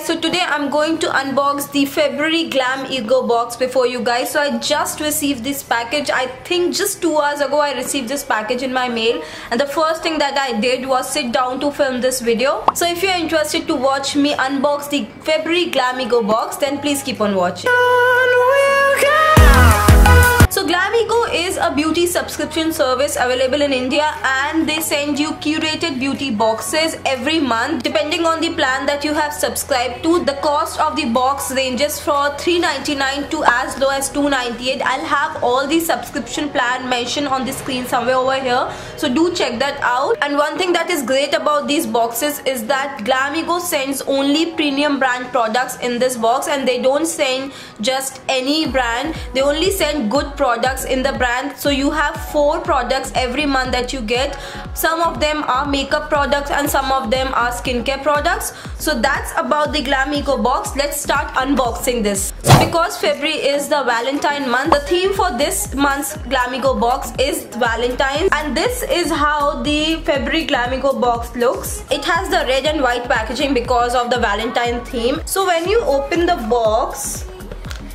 so today I'm going to unbox the February Glamego Box before you guys. So I just received this package. I think just 2 hours ago I received this package in my mail, and the first thing that I did was sit down to film this video. So if you're interested to watch me unbox the February Glamego Box, then please keep on watching. So Glamego is a beauty subscription service available in India, and they send you curated beauty boxes every month depending on the plan that you have subscribed to. The cost of the box ranges from $3.99 to as low as $2.98. I'll have all the subscription plan mentioned on the screen somewhere over here, so do check that out. And one thing that is great about these boxes is that Glamego sends only premium brand products in this box, and they don't send just any brand. They only send good products in the brand. So you have 4 products every month that you get. Some of them are makeup products and some of them are skincare products. So that's about the Glamego box. Let's start unboxing this. So because February is the Valentine month, the theme for this month's Glamego box is Valentine's, and this is how the February Glamego box looks. It has the red and white packaging because of the Valentine theme. So when you open the box,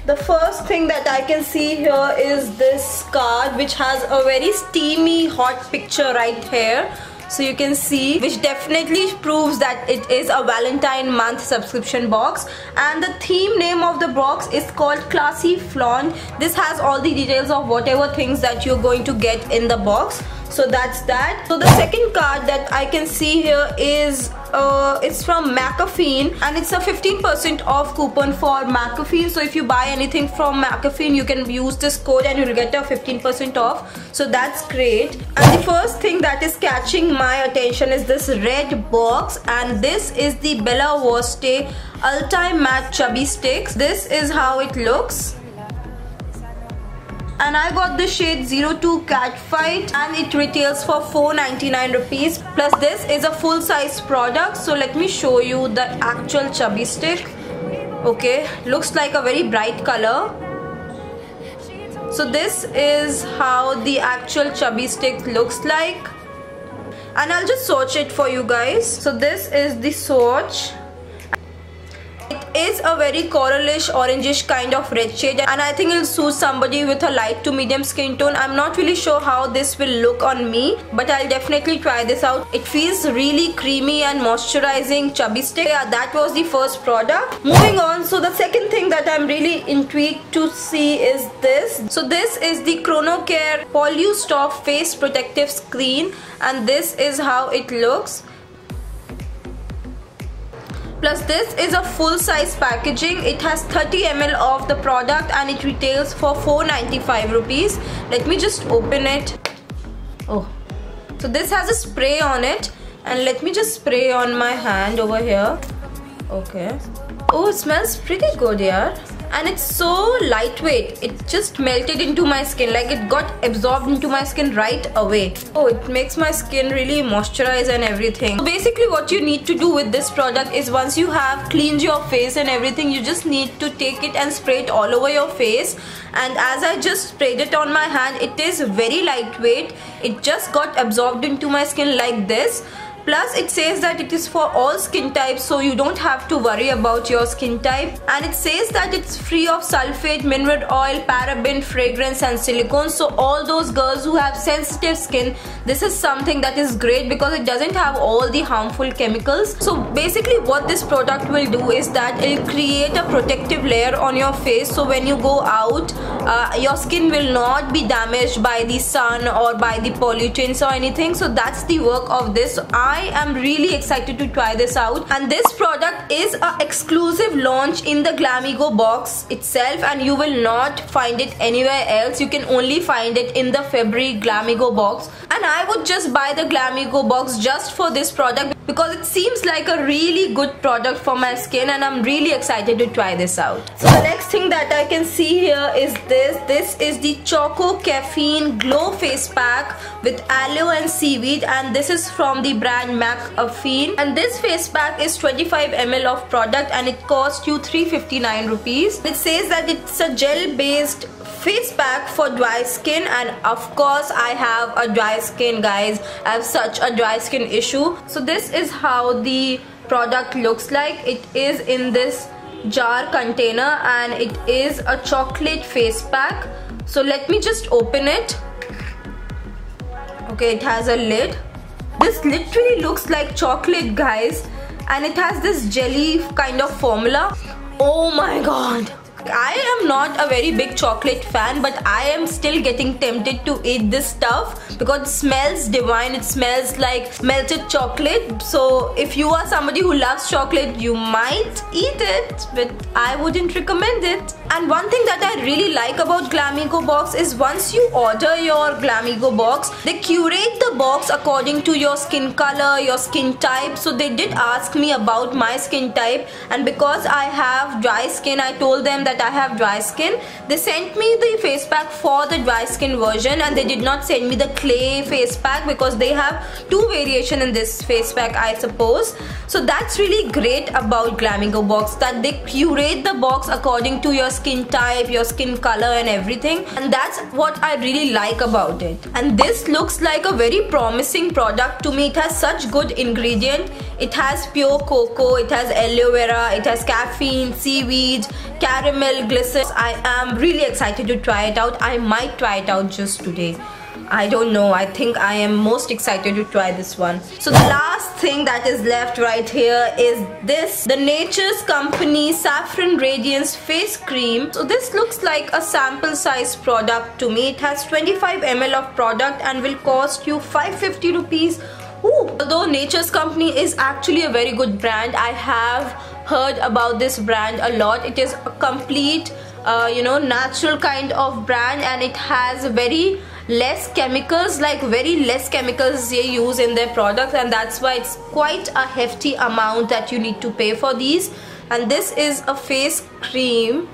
the first thing that I can see here is this card, which has a very steamy hot picture right here. So you can see, which definitely proves that it is a Valentine month subscription box. And the theme name of the box is called Classy Flaunt. This has all the details of whatever things that you're going to get in the box. So that's that. So the second card that I can see here is it's from MCaffeine, and it's a 15% off coupon for MCaffeine. So if you buy anything from MCaffeine, you can use this code and you'll get a 15% off. So that's great. And the first thing that is catching my attention is this red box, and this is the Voste ULTI-MATTE Chubby Sticks. This is how it looks. And I got the shade 02 Catfight, and it retails for $4.99 rupees. Plus this is a full size product. So let me show you the actual chubby stick. Okay, looks like a very bright color. So this is how the actual chubby stick looks like, and I'll just swatch it for you guys. So this is the swatch. Is a very coralish orangish kind of red shade, and I think it'll suit somebody with a light to medium skin tone. I'm not really sure how this will look on me, but I'll definitely try this out. It feels really creamy and moisturizing chubby stick. Yeah, that was the first product. Moving on, so the second thing that I'm really intrigued to see is this. So this is the KronoKare Pollu-Stop face protective screen, and this is how it looks. Plus this is a full size packaging. It has 30 ml of the product, and it retails for $4.95 rupees. Let me just open it. Oh, so this has a spray on it, and let me just spray on my hand over here. Okay. Oh, it smells pretty good, yeah. And it's so lightweight. It just melted into my skin, like it got absorbed into my skin right away. Oh, it makes my skin really moisturized and everything. So basically what you need to do with this product is, once you have cleaned your face and everything, you just need to take it and spray it all over your face. And as I just sprayed it on my hand, it is very lightweight. It just got absorbed into my skin like this. Plus it says that it is for all skin types, so you don't have to worry about your skin type. And it says that it's free of sulfate, mineral oil, paraben, fragrance and silicone. So all those girls who have sensitive skin, this is something that is great because it doesn't have all the harmful chemicals. So basically what this product will do is that it will create a protective layer on your face, so when you go out, your skin will not be damaged by the sun or by the pollutants or anything. So that's the work of this. I am really excited to try this out, and this product is an exclusive launch in the Glamego box itself, and you will not find it anywhere else. You can only find it in the February Glamego box, and I would just buy the Glamego box just for this product because it seems like a really good product for my skin, and I'm really excited to try this out. So the next thing that I can see here is this. This is the Choco Caffeine Glow Face Pack with aloe and seaweed, and this is from the brand MCaffeine, and this face pack is 25 ml of product, and it costs you $3.59 rupees. It says that it's a gel based face pack for dry skin, and of course I have a dry skin, guys. I have such a dry skin issue. So this is how the product looks like. It is in this jar container and it is a chocolate face pack. So let me just open it. Okay, it has a lid. This literally looks like chocolate, guys, and it has this jelly kind of formula. Oh my god, I am not a very big chocolate fan, but I am still getting tempted to eat this stuff because it smells divine. It smells like melted chocolate. So if you are somebody who loves chocolate, you might eat it, but I wouldn't recommend it. And one thing that I really like about Glamego Box is once you order your Glamego Box, they curate the box according to your skin color, your skin type. So they did ask me about my skin type, and because I have dry skin, I told them that I have dry skin. They sent me the face pack for the dry skin version, and they did not send me the clay face pack because they have two variations in this face pack, I suppose. So that's really great about Glamego Box, that they curate the box according to your skin type, your skin color and everything, and that's what I really like about it. And this looks like a very promising product to me. It has such good ingredient. It has pure cocoa, it has aloe vera, it has caffeine, seaweed, caramel, glycerin. I am really excited to try it out. I might try it out just today. I don't know, I think I am most excited to try this one. So the last thing that is left right here is this, the Nature's Company Saffron Radiance Face Cream. So this looks like a sample size product to me. It has 25 ml of product and will cost you 550 rupees. Ooh. Although Nature's Company is actually a very good brand, I have heard about this brand a lot. It is a complete natural kind of brand, and it has very less chemicals, like very less chemicals they use in their products, and that's why it's quite a hefty amount that you need to pay for these. And this is a face cream,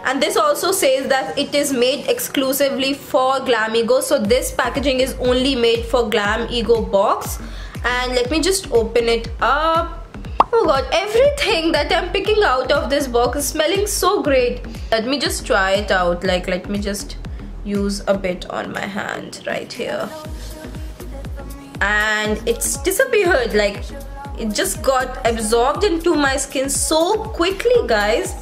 and this also says that it is made exclusively for Glamego. So this packaging is only made for Glamego Box. And let me just open it up. Oh god, everything that I'm picking out of this box is smelling so great. Let me just try it out. Let me just use a bit on my hand right here. And it's disappeared. It just got absorbed into my skin so quickly, guys.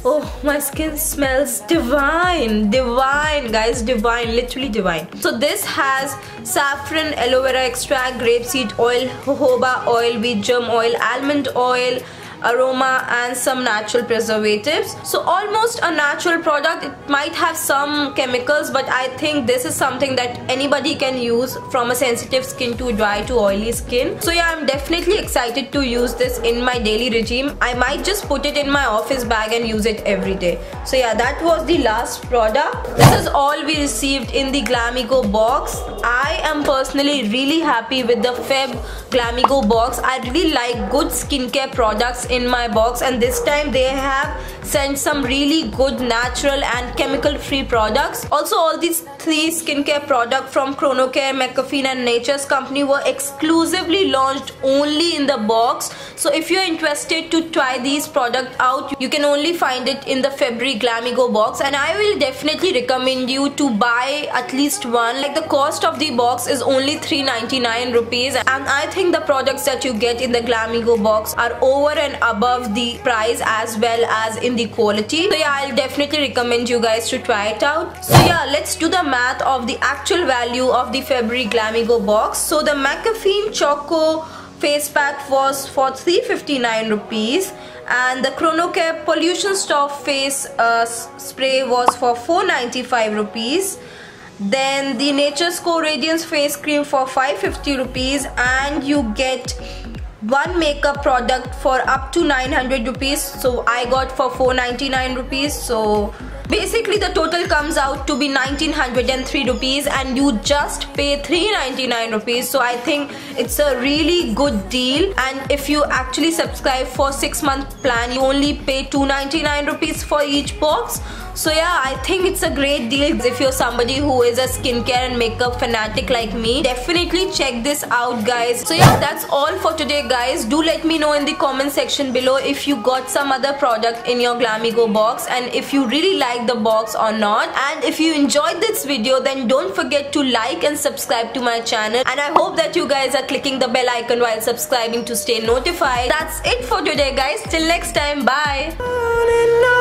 Oh, my skin smells divine. Divine, guys, divine, literally divine. So this has saffron, aloe vera extract, grapeseed oil, jojoba oil, wheat germ oil, almond oil, aroma and some natural preservatives. So almost a natural product. It might have some chemicals, but I think this is something that anybody can use, from a sensitive skin to dry to oily skin. So yeah, I'm definitely excited to use this in my daily regime. I might just put it in my office bag and use it every day. So yeah, that was the last product. This is all we received in the Glamego box. I am personally really happy with the Feb Glamego box. I really like good skincare products in my box, and this time they have sent some really good natural and chemical free products. Also, all these three skincare products from KronoKare, MCaffeine and Nature's Company were exclusively launched only in the box. So if you're interested to try these products out, you can only find it in the February Glamego box, and I will definitely recommend you to buy at least one. The cost of the box is only 399 rupees, and I think the products that you get in the Glamego box are over and above the price as well as in the quality. So yeah, I'll definitely recommend you guys to try it out. So yeah, let's do the math of the actual value of the February Glamego box. So the MCaffeine Choco face pack was for 359 rupees, and the KronoKare Pollu-Stop face spray was for 495 rupees. Then the Nature's Co Radiance face cream for 550 rupees, and you get one makeup product for up to 900 rupees. So I got for 499 rupees. So basically the total comes out to be 1903 rupees, and you just pay 399 rupees. So I think it's a really good deal, and if you actually subscribe for 6-month plan, you only pay 299 rupees for each box. So yeah, I think it's a great deal. If you're somebody who is a skincare and makeup fanatic like me, definitely check this out, guys. So yeah, that's all for today, guys. Do let me know in the comment section below if you got some other product in your Glamego box and if you really like the box or not. And if you enjoyed this video, then don't forget to like and subscribe to my channel. And I hope that you guys are clicking the bell icon while subscribing to stay notified. That's it for today, guys. Till next time, bye.